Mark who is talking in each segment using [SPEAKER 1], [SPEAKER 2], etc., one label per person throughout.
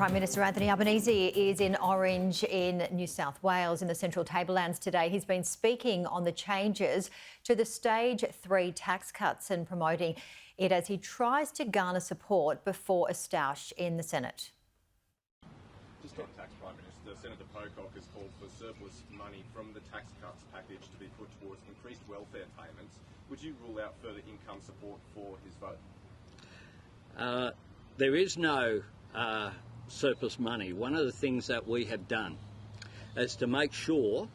[SPEAKER 1] Prime Minister Anthony Albanese is in Orange in New South Wales in the Central Tablelands today. He's been speaking on the changes to the Stage 3 tax cuts and promoting it as he tries to garner support before a stoush in the Senate.
[SPEAKER 2] Just on tax, Prime Minister, Senator Pocock has called for surplus money from the tax cuts package to be put towards increased welfare payments. Would you rule out further income support for his vote?
[SPEAKER 3] There is no surplus money. One of the things that we have done is to make sure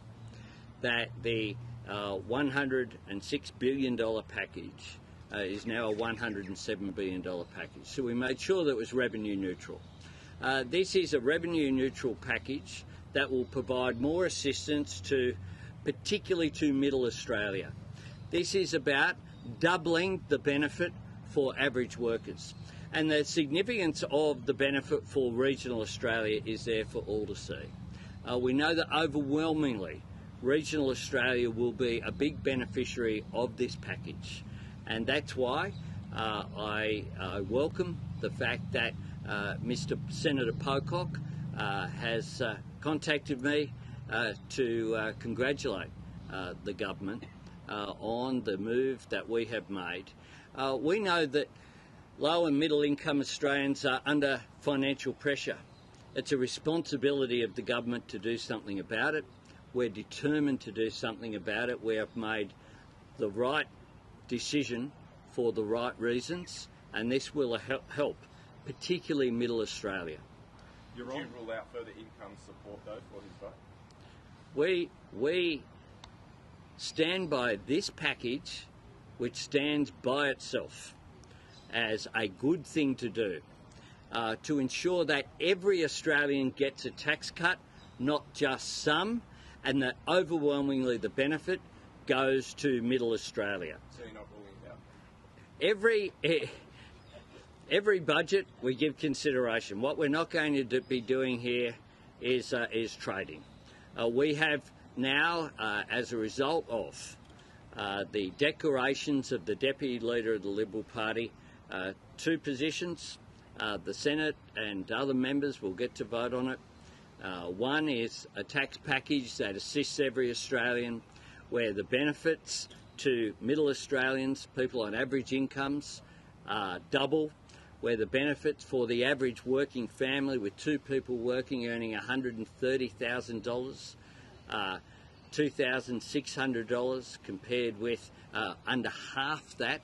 [SPEAKER 3] that the $106 billion package is now a $107 billion package. So we made sure that it was revenue neutral. This is a revenue neutral package that will provide more assistance particularly to Middle Australia. This is about doubling the benefit for average workers. And the significance of the benefit for regional Australia is there for all to see. We know that overwhelmingly regional Australia will be a big beneficiary of this package. And that's why I welcome the fact that Mr. Senator Pocock has contacted me to congratulate the government on the move that we have made. We know that low and middle income Australians are under financial pressure. It's a responsibility of the government to do something about it. We're determined to do something about it. We have made the right decision for the right reasons, and this will help, particularly Middle Australia.
[SPEAKER 2] Would you rule out further income support, though, for his vote?
[SPEAKER 3] We stand by this package, which stands by itself as a good thing to do, to ensure that every Australian gets a tax cut, not just some, and that overwhelmingly the benefit goes to Middle Australia.
[SPEAKER 2] So you're not ruling it out?
[SPEAKER 3] Every budget we give consideration. What we're not going to be doing here is trading. We have now, as a result of the declarations of the Deputy Leader of the Liberal Party, two positions. The Senate and other members will get to vote on it. One is a tax package that assists every Australian, where the benefits to Middle Australians, people on average incomes, double, where the benefits for the average working family with two people working earning $130,000, $2,600 compared with under half that,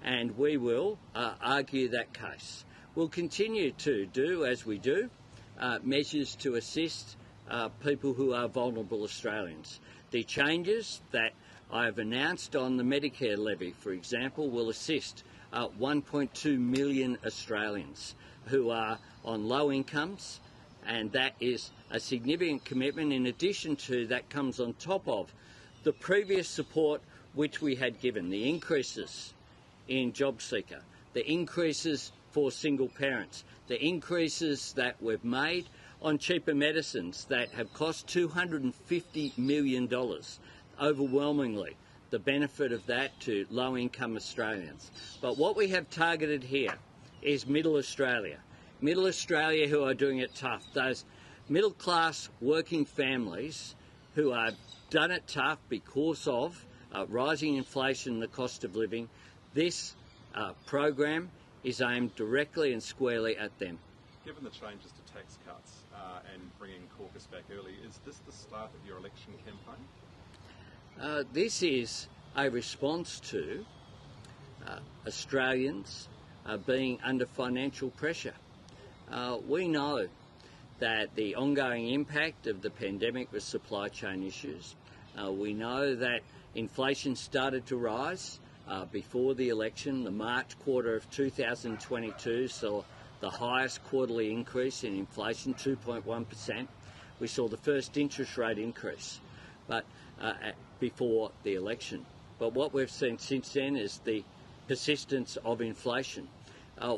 [SPEAKER 3] and we will argue that case. We'll continue to do, as we do, measures to assist people who are vulnerable Australians. The changes that I have announced on the Medicare levy, for example, will assist 1.2 million Australians who are on low incomes, and that is a significant commitment. In addition to that comes on top of the previous support which we had given, the increases in JobSeeker, the increases for single parents, the increases that we've made on cheaper medicines that have cost $250 million, overwhelmingly the benefit of that to low-income Australians. But what we have targeted here is Middle Australia. Middle Australia who are doing it tough, those middle-class working families who have done it tough because of rising inflation and the cost of living. This program is aimed directly and squarely at them.
[SPEAKER 2] Given the changes to tax cuts and bringing caucus back early, is this the start of your election campaign?
[SPEAKER 3] This is a response to Australians being under financial pressure. We know that the ongoing impact of the pandemic was supply chain issues. We know that inflation started to rise before the election. The March quarter of 2022 saw the highest quarterly increase in inflation, 2.1%. We saw the first interest rate increase before the election. But what we've seen since then is the persistence of inflation.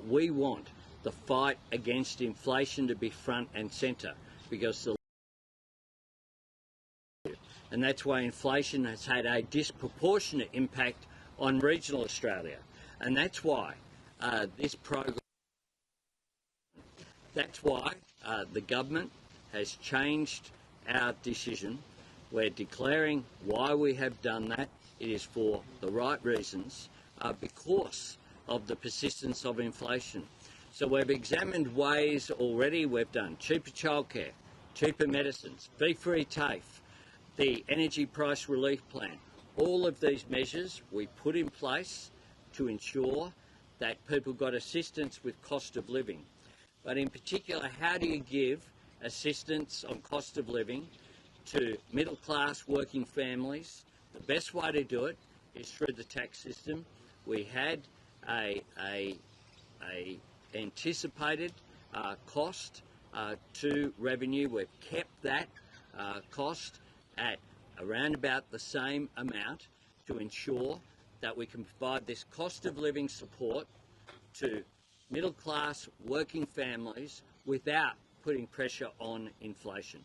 [SPEAKER 3] We want the fight against inflation to be front and centre, because and that's why inflation has had a disproportionate impact on regional Australia. And that's why this program, that's why the government has changed our decision. We're declaring why we have done that. It is for the right reasons, because of the persistence of inflation. So we've examined ways already. We've done cheaper childcare, cheaper medicines, fee-free TAFE, the energy price relief plan. All of these measures we put in place to ensure that people got assistance with cost of living. But in particular, how do you give assistance on cost of living to middle-class working families? The best way to do it is through the tax system. We had a anticipated cost to revenue. We've kept that cost at around about the same amount to ensure that we can provide this cost of living support to middle class working families without putting pressure on inflation.